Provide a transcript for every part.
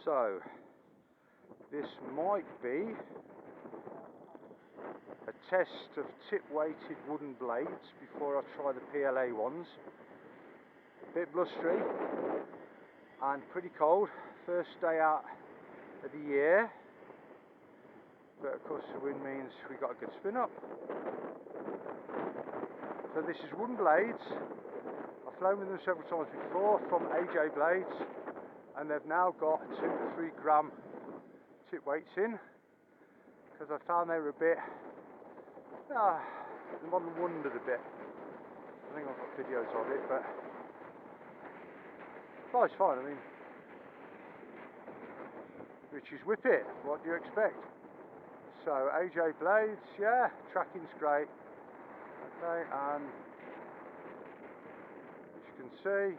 So this might be a test of tip-weighted wooden blades before I try the PLA ones. A bit blustery and pretty cold. First day out of the year, but of course the wind means we got a good spin up. So this is wooden blades. I've flown with them several times before from AJ Blades, and they've now got 2 to 3 gram tip weights in, because I found they were a bit, the modern wondered a bit. I think I've got videos of it, but it's fine. I mean, which is Whippet, what do you expect? So AJ Blades, yeah, tracking's great. Okay, and as you can see,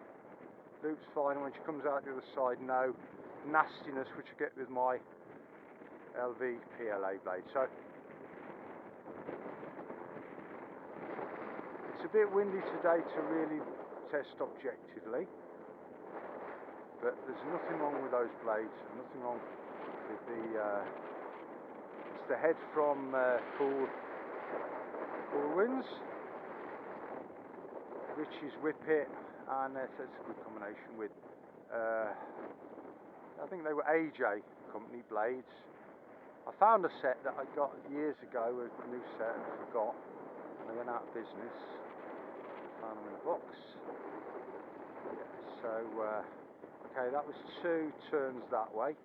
loop's fine. When she comes out the other side, no nastiness, which I get with my LW-PLA blade. So it's a bit windy today to really test objectively, but there's nothing wrong with those blades, nothing wrong with the it's the head from cool winds, which is Whippet, and it's a good combination with I think they were AJ company blades. I found a set that I got years ago, a new set, and I forgot, and they went out of business. I found them in a box. Yeah, so okay, that was 2 turns that way,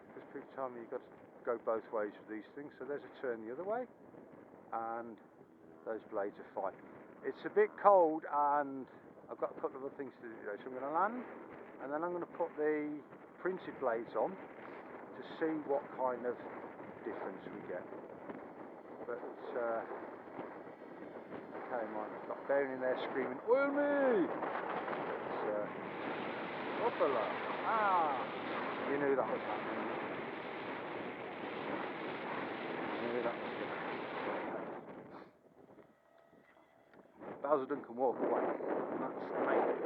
because people tell me you've got to go both ways with these things. So there's a turn the other way, and those blades are fine. It's a bit cold, and I've got a couple of other things to do today, so I'm going to land, and then I'm going to put the printed blades on to see what kind of difference we get. But okay, I've got Baron in there screaming, "Oil me!" But hoppala! You knew that was happening. You knew that was going to happen. Basildon can walk away, and that's the main thing.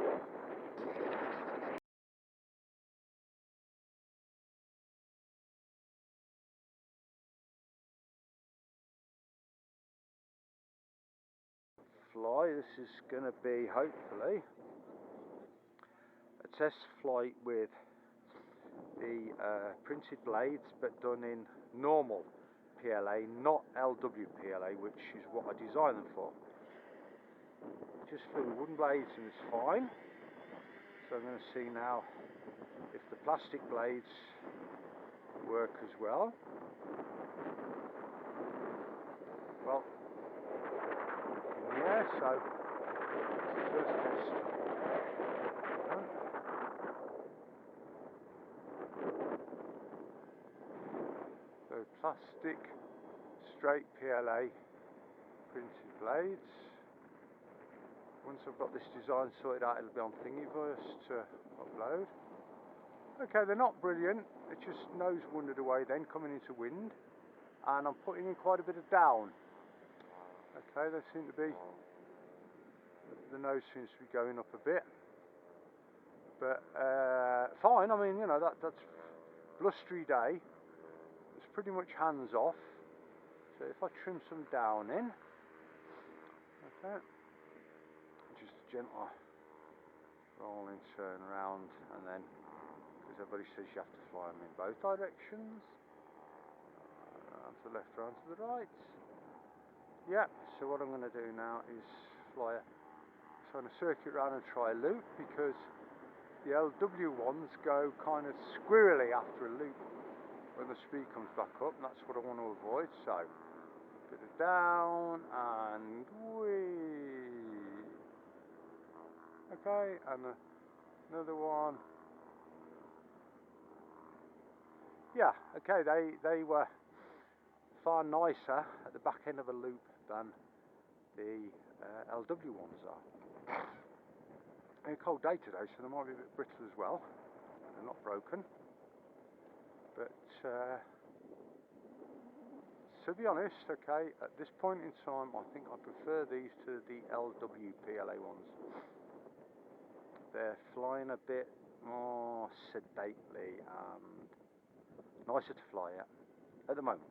Fly, this is going to be hopefully a test flight with the printed blades, but done in normal PLA, not LW-PLA, which is what I designed them for. Just flew with wooden blades and it's fine. So I'm going to see now if the plastic blades work as well. Well, yeah, so first test. So plastic straight PLA printed blades. Once I've got this design sorted out, it'll be on Thingiverse to upload. Okay, they're not brilliant. It just nose wandered away then, coming into wind, and I'm putting in quite a bit of down. Okay, they seem to be, the nose seems to be going up a bit, but fine. I mean, you know, that's blustery day. It's pretty much hands off. So if I trim some down in, okay, just a gentle rolling turn around, and then, because everybody says you have to fly them in both directions, round to the left, round to the right. Yeah, so what I'm going to do now is fly a circuit round and try a loop, because the LW ones go kind of squirrely after a loop when the speed comes back up, and that's what I want to avoid. So bit of down and whee. Okay, and another one. Yeah, okay, they were far nicer at the back end of a loop than the LW ones are. It's a cold day today, so they might be a bit brittle as well. They're not broken, but to be honest, okay, at this point in time, I think I prefer these to the LW-PLA ones. They're flying a bit more sedately, and Nicer to fly at the moment,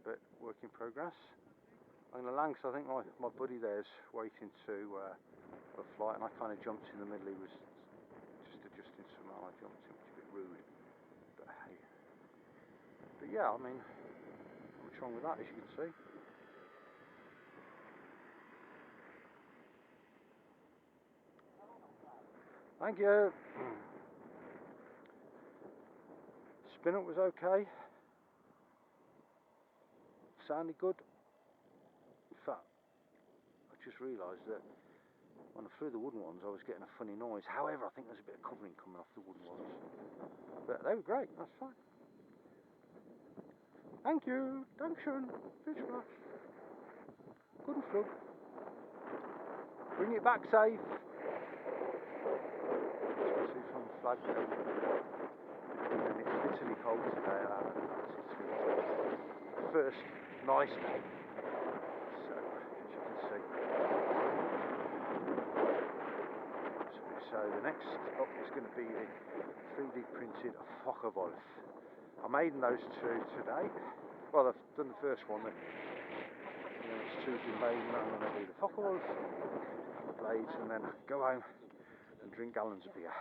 but work in progress. I'm going to land because I think my buddy there's waiting to for a flight, and I kind of jumped in the middle. He was just adjusting something, and I jumped in, which is a bit rude. But hey, but yeah, I mean, not much wrong with that, as you can see. Thank you. Spin up was okay. Sounded good. In fact, I just realised that when I flew the wooden ones, I was getting a funny noise. However, I think there's a bit of covering coming off the wooden ones. But they were great. That's fine. Thank you. Dankeschön. Fish flash. Good and flug. Bring it back safe. See from the flag there. And it's bitterly cold today. First nice day. So, as you can see. So the next up is going to be the 3D printed Focke-Wulf. I'm making those two today. Well, I've done the first one. The next two's been made, and I'm going to do the Focke-Wulf blades, and then go home and drink gallons of beer.